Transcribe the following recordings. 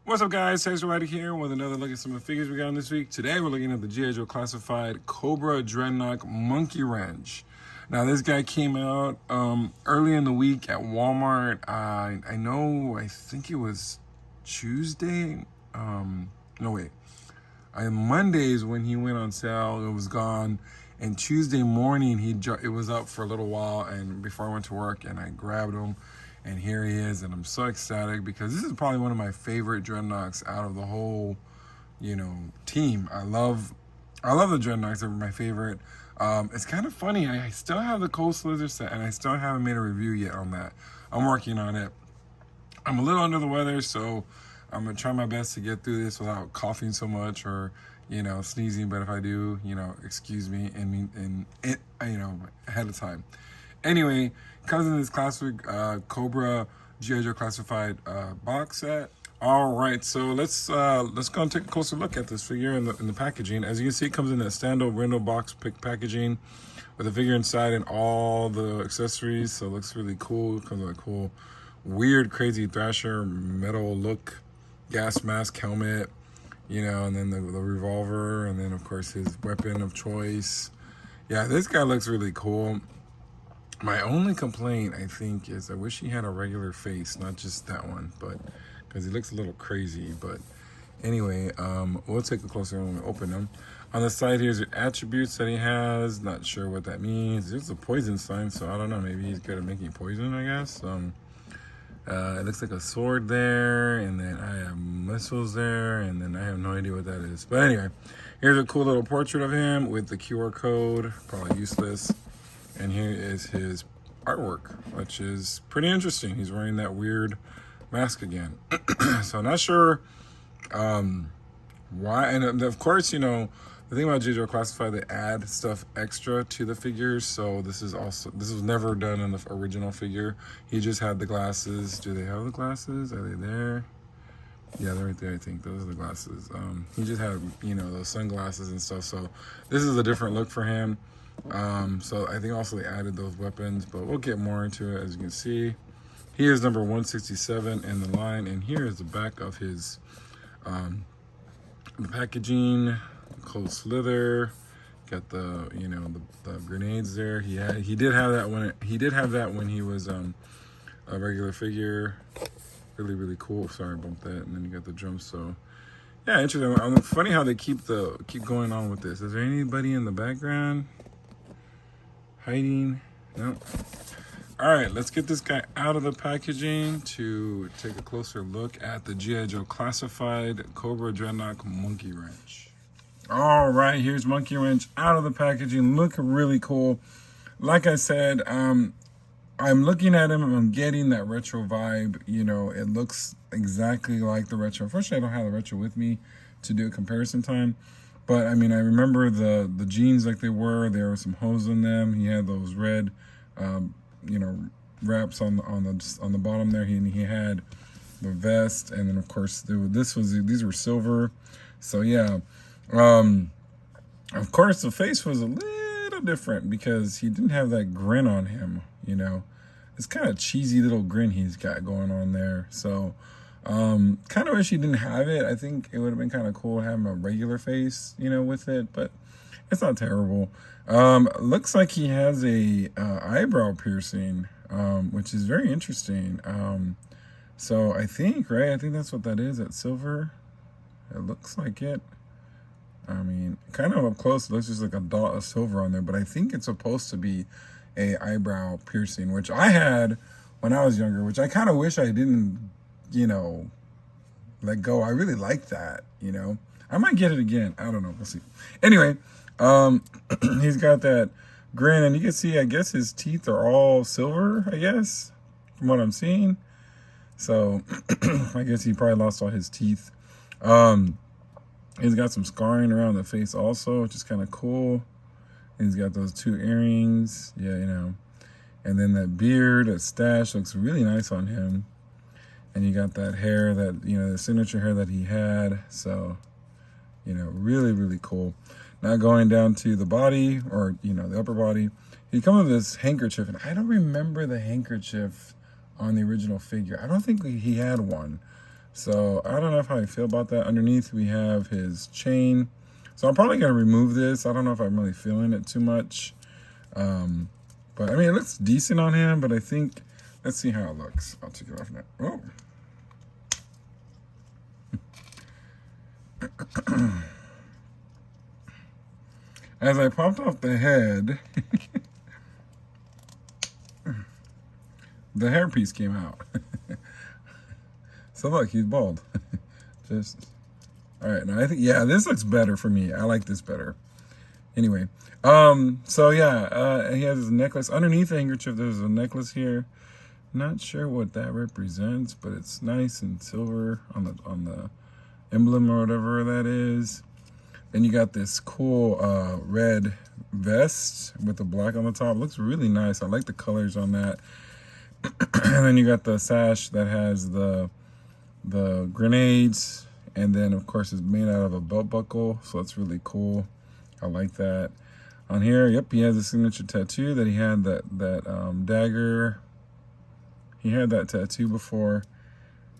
What's up, guys? Thanks for riding here with another look at some of the figures we got on this week. Today we're looking at the GIJOE Classified Cobra Dreadnought Monkeywrench. Now this guy came out early in the week at Walmart. I think it was Tuesday. Mondays when he went on sale, it was gone. And Tuesday morning, it was up for a little while, and before I went to work, and I grabbed him. And here he is, and I'm so ecstatic because this is probably one of my favorite Dreadnoughts out of the whole, team. I love the Dreadnoughts. They're my favorite. It's kind of funny. I still have the Cold Slither set, and I still haven't made a review yet on that. I'm working on it. I'm a little under the weather, so I'm gonna try my best to get through this without coughing so much or, sneezing. But if I do, excuse me and ahead of time. Anyway, comes in this classic Cobra GIJOE Classified box set. All right, so let's go and take a closer look at this figure in the packaging. As you can see, it comes in that standard window box packaging with the figure inside and all the accessories. So it looks really cool. It comes with a cool, weird, crazy Thrasher metal look, gas mask, helmet, and then the revolver, and then of course his weapon of choice. Yeah, this guy looks really cool. My only complaint, I think, is I wish he had a regular face, not just that one, but because he looks a little crazy. But anyway, we'll take a closer look when we open him. On the side, here's the attributes that he has. Not sure what that means. There's a poison sign, so I don't know. Maybe he's good at making poison, I guess. It looks like a sword there, and then I have missiles there, and then I have no idea what that is. But anyway, here's a cool little portrait of him with the QR code. Probably useless. And here is his artwork, which is pretty interesting. He's wearing that weird mask again. So I'm not sure why. And of course, the thing about GIJOE Classified, they add stuff extra to the figures. So this was never done in the original figure. He just had the glasses. Do they have the glasses? Are they there? Yeah, they're right there, I think. Those are the glasses. He just had, those sunglasses and stuff. So this is a different look for him. So I think also they added those weapons, but we'll get more into it. As you can see, he is number 167 in the line, and here is the back of his the packaging. Cold Slither, got the the grenades there. He did have that when he was a regular figure. Really cool. Sorry about that. And then you got the drum. So yeah, interesting. Funny how they keep going on with this. Is there anybody in the background hiding? No. All right, let's get this guy out of the packaging to take a closer look at the GIJOE Classified Cobra Dreadnought Monkeywrench. All right, here's Monkeywrench out of the packaging. Look really cool. Like I said, I'm looking at him and I'm getting that retro vibe. It looks exactly like the retro. Unfortunately, I don't have the retro with me to do a comparison time. But I remember the jeans like they were. There were some holes in them. He had those red, wraps on the bottom there. He had the vest, and then of course these were silver. So yeah, of course the face was a little different because he didn't have that grin on him. It's kind of cheesy little grin he's got going on there. So kind of wish he didn't have it. I think it would have been kind of cool having a regular face, with it, but it's not terrible. Looks like he has a eyebrow piercing, which is very interesting. So I think that's what that is. That silver. It looks like it. Kind of up close, it looks just like a dot of silver on there, but I think it's supposed to be a eyebrow piercing, which I had when I was younger, which I kind of wish I didn't, let go. I really like that, I might get it again. I don't know. We'll see. Anyway, he's got that grin, and you can see, I guess his teeth are all silver, I guess, from what I'm seeing. So I guess he probably lost all his teeth. He's got some scarring around the face also, which is kind of cool. He's got those two earrings, and then that beard, that stash looks really nice on him. And you got that hair, that the signature hair that he had. So You know, really, really cool. Now going down to the body, or, you know, the upper body, he comes with this handkerchief, and I don't remember the handkerchief on the original figure. I don't think he had one. So I don't know how I feel about that. Underneath we have his chain. So I'm probably going to remove this. I don't know if I'm really feeling it too much. But I mean, it looks decent on him, but I think, let's see how it looks. I'll take it off now. Oh. As I popped off the head, the hairpiece came out. So look, he's bald. Just, all right, now I think, yeah, this looks better for me. I like this better. Anyway, so yeah, he has his necklace. Underneath the handkerchief, there's a necklace here. Not sure what that represents, but it's nice and silver on the emblem or whatever that is. Then you got this cool red vest with the black on the top. Looks really nice. I like the colors on that. And then you got the sash that has the grenades, and then of course it's made out of a belt buckle, so that's really cool. I like that. On here, yep, he has a signature tattoo that he had that dagger. He had that tattoo before,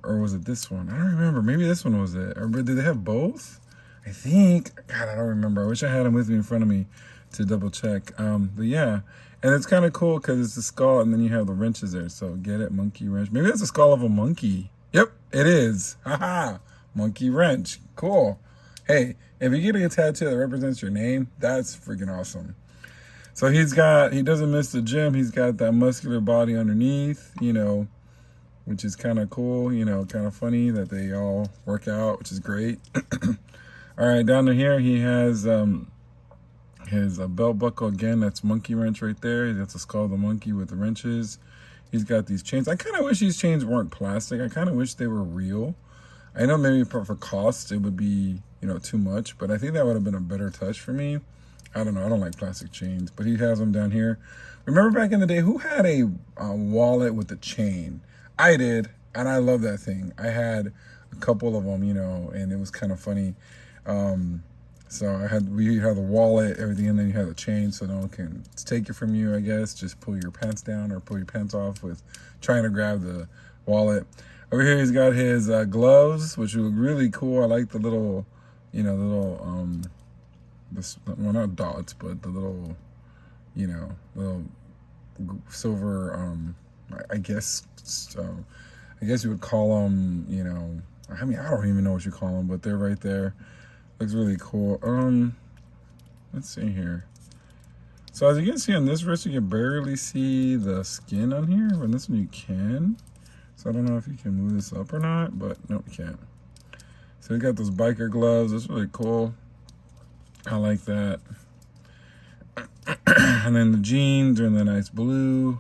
or was it this one? I don't remember. Maybe this one was it. Or did they have both? I think. God, I don't remember. I wish I had him with me in front of me to double check. But yeah, and it's kind of cool because it's the skull, and then you have the wrenches there. So get it, Monkeywrench. Maybe that's the skull of a monkey. Yep, it is. Haha, Monkeywrench. Cool. Hey, if you get a tattoo that represents your name, that's freaking awesome. So he doesn't miss the gym. He's got that muscular body underneath, you know, which is kind of cool, you know, kind of funny that they all work out, which is great. All right, down to here, he has his belt buckle again. That's Monkeywrench right there. That's the skull of the monkey with the wrenches. He's got these chains. I kind of wish these chains weren't plastic. I kind of wish they were real. I know maybe for cost it would be, you know, too much, but I think that would have been a better touch for me. I don't know. I don't like plastic chains, but he has them down here. Remember back in the day, who had a wallet with a chain? I did, and I love that thing. I had a couple of them, you know, and it was kind of funny. So we had the wallet, everything, and then you had the chain, so no one can take it from you, I guess. Just pull your pants down or pull your pants off with trying to grab the wallet. Over here, he's got his gloves, which look really cool. I like the little, you know, well, not dots, but the little, you know, little silver, I guess you would call them, you know, I mean, I don't even know what you call them, but they're right there. Looks really cool. Let's see here. So as you can see on this wrist, you can barely see the skin on here. On this one, you can. So I don't know if you can move this up or not, but no, you can't. So we got those biker gloves. That's really cool. I like that. And then the jeans are in the nice blue.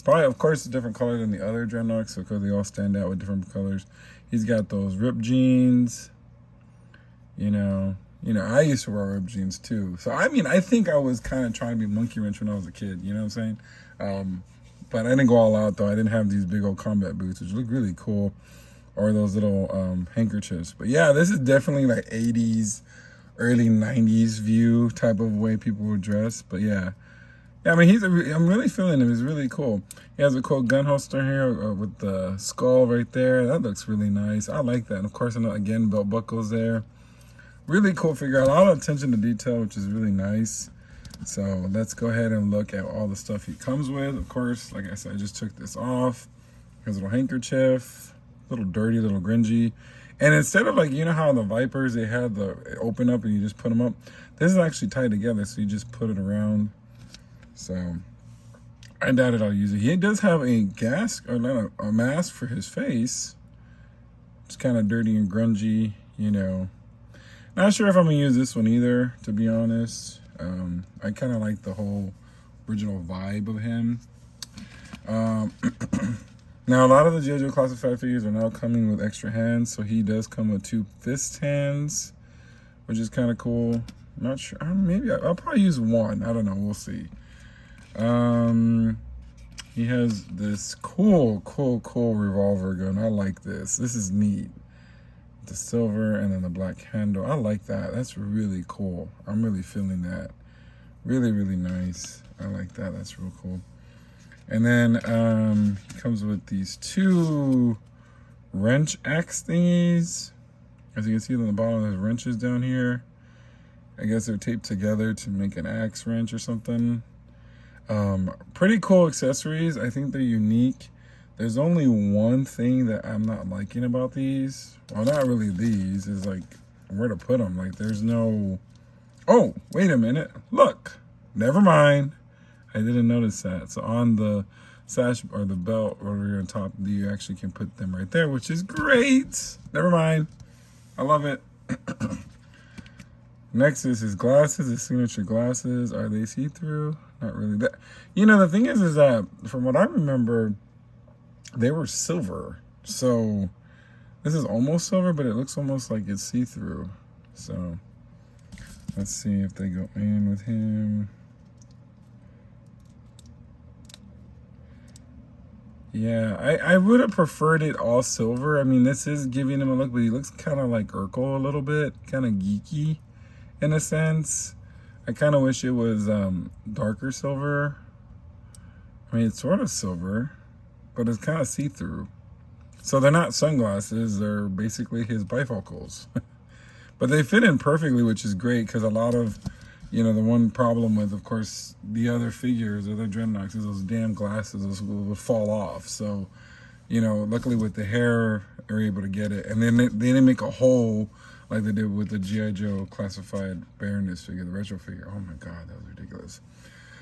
Probably, of course, a different color than the other Dreadnoks, so because they all stand out with different colors. He's got those ripped jeans. You know, I used to wear ripped jeans too. So I mean, I think I was kind of trying to be Monkeywrench when I was a kid. You know what I'm saying? But I didn't go all out though. I didn't have these big old combat boots, which look really cool, or those little handkerchiefs. But yeah, this is definitely like 80s, early 90s view type of way people would dress. But yeah, I mean, I'm really feeling him. He's really cool. He has a cool gun holster here with the skull right there. That looks really nice. I like that. And of course, again, belt buckles there. Really cool figure. A lot of attention to detail, which is really nice. So let's go ahead and look at all the stuff he comes with. Of course, like I said, I just took this off. Here's a little handkerchief, little dirty, little grungy. And instead of like, you know how the Vipers, they had the open up and you just put them up. This is actually tied together, so you just put it around. So I doubt I'll use it. He does have a a mask for his face. It's kind of dirty and grungy, you know. Not sure if I'm gonna use this one either, to be honest. I kind of like the whole original vibe of him. Now, a lot of the GIJOE classified figures are now coming with extra hands, so he does come with 2 fist hands, which is kind of cool. Not sure. Maybe I'll probably use one. I don't know. We'll see. He has this cool revolver gun. I like this. This is neat. the silver and then the black handle. I like that. That's really cool. I'm really feeling that. Really, really nice. I like that. That's real cool. And then it comes with these 2 wrench axe thingies. As you can see on the bottom, there's wrenches down here. I guess they're taped together to make an axe wrench or something. Pretty cool accessories. I think they're unique. There's only one thing that I'm not liking about these. Well, not really these. Is like where to put them. Like there's no... Oh, wait a minute. Look. Never mind. I didn't notice that. So on the sash or the belt over here on top, you actually can put them right there, which is great. Never mind. I love it. Next is his glasses, his signature glasses. Are they see-through? Not really. That, you know, the thing is that from what I remember, they were silver. So this is almost silver, but it looks almost like it's see-through. So let's see if they go in with him. Yeah, I would have preferred it all silver. I mean, this is giving him a look, but he looks kind of like Urkel a little bit, kind of geeky in a sense. I kind of wish it was darker silver. I mean, it's sort of silver, but it's kind of see-through. So they're not sunglasses, they're basically his bifocals. But they fit in perfectly, which is great, because a lot of, you know, the one problem with, of course, the other figures, other Dreadnoks, is those damn glasses would fall off. So, you know, luckily with the hair, they're able to get it. And then they didn't make a hole like they did with the G.I. Joe classified Baroness figure, the retro figure. Oh my God, that was ridiculous.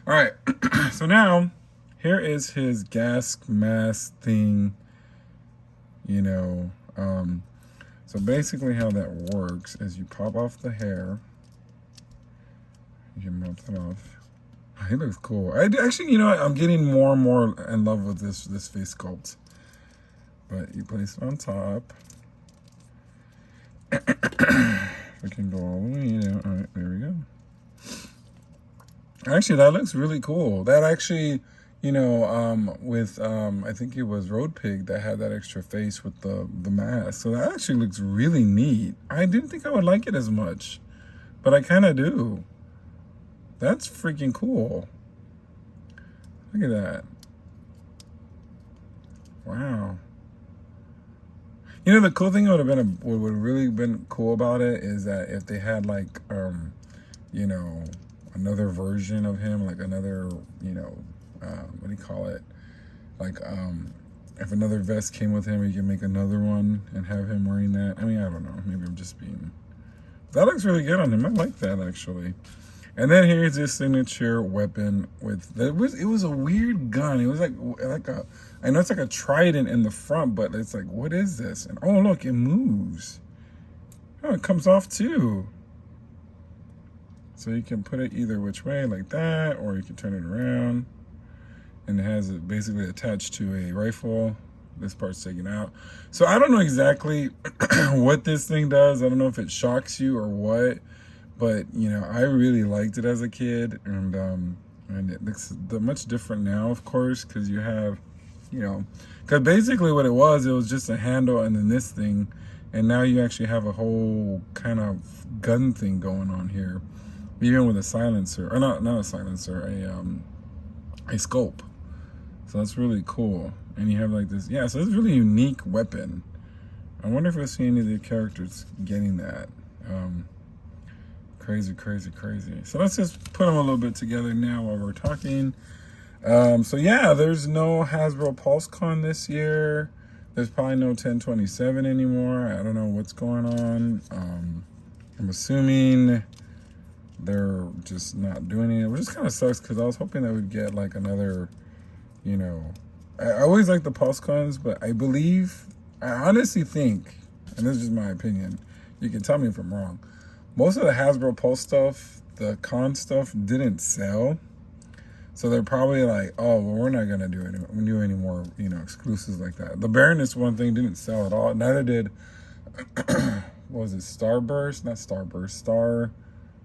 All right, so now, here is his gas mask thing, you know. So basically how that works is you pop off the hair. You can melt it off. He looks cool. Actually, you know what? I'm getting more and more in love with this face sculpt. But you place it on top. We can go all the way in. All right, there we go. Actually, that looks really cool. That actually, you know, with I think it was Road Pig that had that extra face with the mask. So that actually looks really neat. I didn't think I would like it as much, but I kind of do. That's freaking cool. Look at that. Wow. You know, the cool thing would have been, what would really been cool about it is that if they had like, you know, another version of him, like another, you know, what do you call it? Like, if another vest came with him, you can make another one and have him wearing that. I mean, I don't know. Maybe I'm just being... That looks really good on him. I like that, actually. And then here's his signature weapon with... It was a weird gun. It was like a... I know it's like a trident in the front, but it's like, what is this? And oh, look, it moves. Oh, it comes off too. So you can put it either which way, like that, or you can turn it around. And it has it basically attached to a rifle. This part's taken out. So I don't know exactly what this thing does. I don't know if it shocks you or what. But, you know, I really liked it as a kid. And it looks much different now, of course, because you have... You know, because basically what it was just a handle and then this thing, and now you actually have a whole kind of gun thing going on here, even with a silencer, or not a silencer, a scope. So that's really cool. And you have like this, yeah. So it's a really unique weapon. I wonder if we'll see any of the characters getting that. Crazy, crazy, crazy. So let's just put them a little bit together now while we're talking. So yeah, there's no Hasbro PulseCon this year. There's probably no 1027 anymore. I don't know what's going on. I'm assuming they're just not doing it, which just kind of sucks because I was hoping that we'd get like another, you know, I always like the PulseCons, but I honestly think, and this is just my opinion, you can tell me if I'm wrong, most of the Hasbro Pulse stuff, the con stuff, didn't sell. So they're probably like, oh, well, we're not going to do any more, you know, exclusives like that. The Baroness one thing didn't sell at all. Neither did, what was it, Starburst? Not Starburst,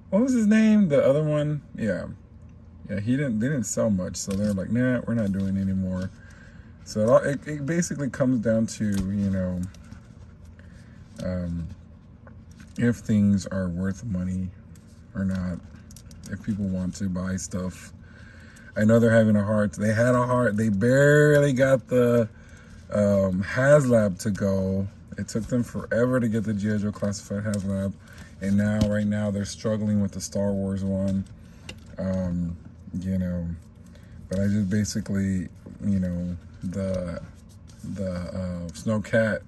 what was his name? The other one? Yeah. Yeah, they didn't sell much. So they're like, nah, we're not doing any more. So it basically comes down to, you know, if things are worth money or not, if people want to buy stuff. I know they're having a hard, they had a hard, they barely got the HasLab to go. It took them forever to get the G.I. Joe Classified HasLab. And now, right now, they're struggling with the Star Wars one. You know, but I just basically, you know, the Snowcat,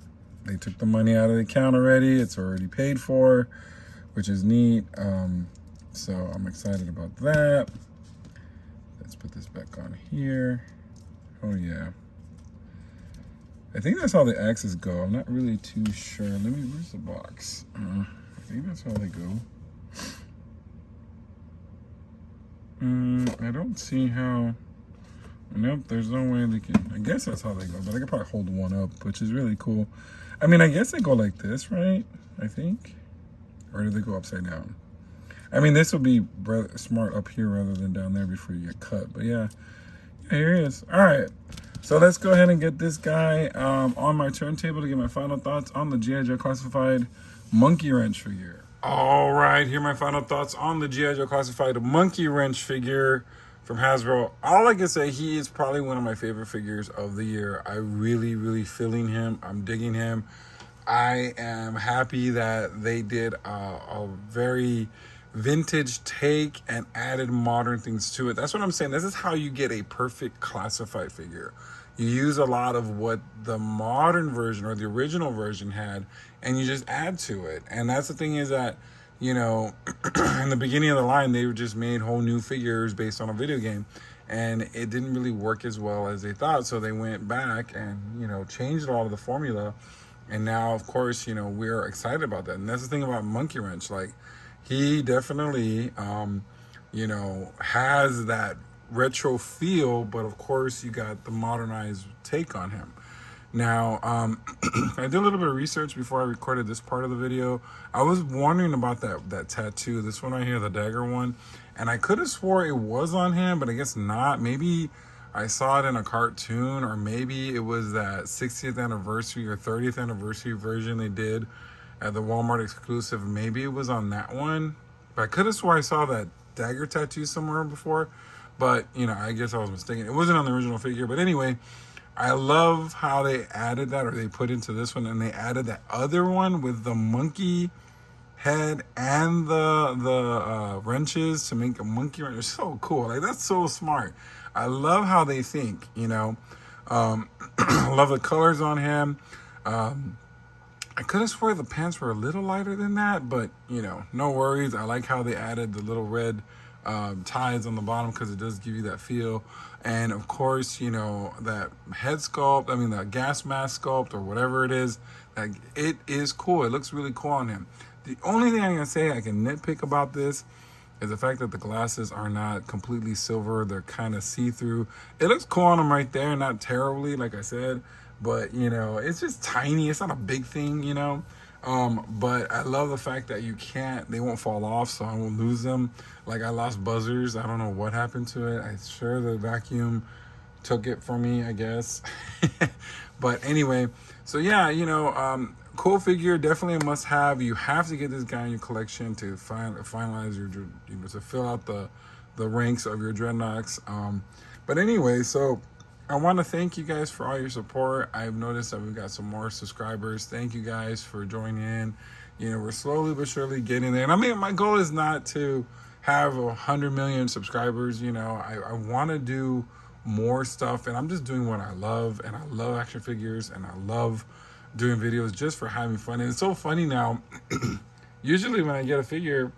they took the money out of the account already. It's already paid for, which is neat. So I'm excited about that. Let's put this back on here. Oh yeah. I think that's how the axes go. I'm not really too sure. Where's the box? I think that's how they go. I don't see how. Nope, there's no way they can. I guess that's how they go, but I could probably hold one up, which is really cool. I mean, I guess they go like this, right? I think. Or do they go upside down? I mean, this would be smart up here rather than down there before you get cut. But yeah, here he is. All right. So let's go ahead and get this guy on my turntable to get my final thoughts on the G.I. Joe Classified Monkeywrench figure. All right, here are my final thoughts on the G.I. Joe Classified Monkeywrench figure from Hasbro. All I can say, he is probably one of my favorite figures of the year. I really feeling him. I'm digging him. I am happy that they did a very vintage take and added modern things to it. That's what I'm saying. This is how you get a perfect classified figure. You use a lot of what the modern version or the original version had, and you just add to it. And that's the thing, is that, you know, in the beginning of the line, they just made whole new figures based on a video game, and it didn't really work as well as they thought. So they went back and, you know, changed a lot of the formula. And now, of course, you know, we're excited about that. And that's the thing about Monkeywrench. Like, he definitely, you know, has that retro feel, but of course you got the modernized take on him. Now, I did a little bit of research before I recorded this part of the video. I was wondering about that tattoo, this one right here, the dagger one, and I could have swore it was on him, but I guess not. Maybe I saw it in a cartoon, or maybe it was that 60th anniversary or 30th anniversary version they did at the Walmart exclusive. Maybe it was on that one, but I could have swore I saw that dagger tattoo somewhere before. But, you know, I guess I was mistaken. It wasn't on the original figure. But anyway, I love how they added that, or they put into this one, and they added that other one with the monkey head and the wrenches to make a monkey wrench. It's so cool. Like, that's so smart. I love how they think, you know. I love the colors on him. I could have sworn the pants were a little lighter than that, but, you know, no worries. I like how they added the little red ties on the bottom, because it does give you that feel. And of course, you know, that head sculpt, I mean that gas mask sculpt or whatever it is, like, it is cool. It looks really cool on him. The only thing I can say I can nitpick about this is the fact that the glasses are not completely silver. They're kind of see-through. It looks cool on him right there, not terribly, like I said, but, you know, it's just tiny. It's not a big thing, you know. But I love the fact that they won't fall off, so I won't lose them. Like, I lost buzzers. I don't know what happened to it. I'm sure the vacuum took it for me, I guess. But anyway, so yeah, you know, cool figure, definitely a must have. You have to get this guy in your collection to finalize your, you know, to fill out the ranks of your Dreadnoks. But anyway, so I want to thank you guys for all your support. I've noticed that we've got some more subscribers. Thank you guys for joining in. You know, we're slowly but surely getting there. And I mean, my goal is not to have 100 million subscribers. You know, I want to do more stuff, and I'm just doing what I love. And I love action figures, and I love doing videos just for having fun. And it's so funny now. Usually when I get a figure,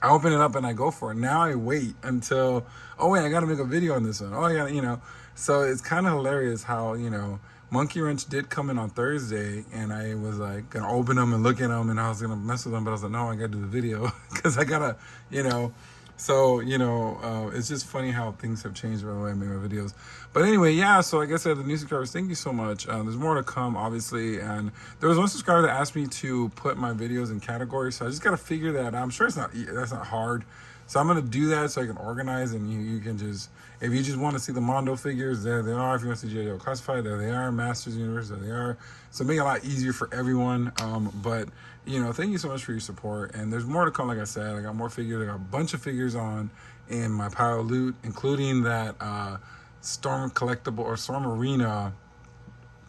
I open it up and I go for it. Now I wait until, oh wait, I got to make a video on this one. Oh, I got to, you know. So it's kind of hilarious how, you know, Monkeywrench did come in on Thursday, and I was like gonna open them and look at them, and I was gonna mess with them, but I was like, no, I gotta do the video because I gotta, you know. So, you know, it's just funny how things have changed by the way I make my videos. But anyway, yeah, so like I said, the new subscribers, thank you so much. There's more to come, obviously. And there was one subscriber that asked me to put my videos in categories, so I just got to figure that out. I'm sure that's not hard So I'm gonna do that so I can organize, and you can just, if you just want to see the Mondo figures, there they are. If you want to see GIJOE Classified, there they are. Masters Universe, there they are. So make it a lot easier for everyone. But you know, thank you so much for your support. And there's more to come. Like I said, I got more figures. I got a bunch of figures on in my pile of loot, including that Storm Collectible or Storm Arena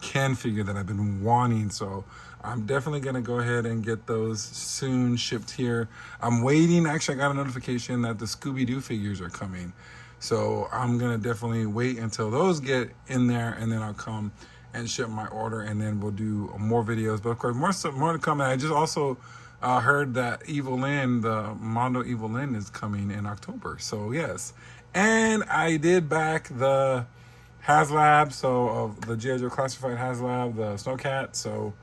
Ken figure that I've been wanting. So I'm definitely gonna go ahead and get those soon shipped here. I'm waiting. Actually, I got a notification that the Scooby-Doo figures are coming, so I'm gonna definitely wait until those get in there, and then I'll come and ship my order, and then we'll do more videos. But of course, more to come. And I just also heard that Evil Lyn, the Mondo Evil Lyn, is coming in October. So yes, and I did back the HasLab, so of the GIJOE Classified HasLab, the Snowcat. So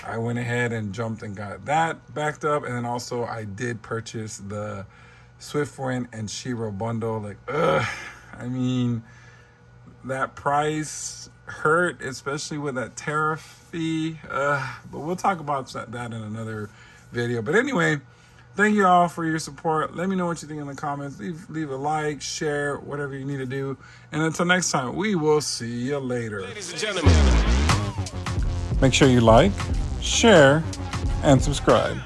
I went ahead and jumped and got that backed up, and then also I did purchase the Swiftwind and Shiro bundle. Like, I mean, that price hurt, especially with that tariff fee. But we'll talk about that in another video. But anyway, thank you all for your support. Let me know what you think in the comments. Leave a like, share, whatever you need to do. And until next time, we will see you later. Ladies and gentlemen, Make sure you like, share, and subscribe.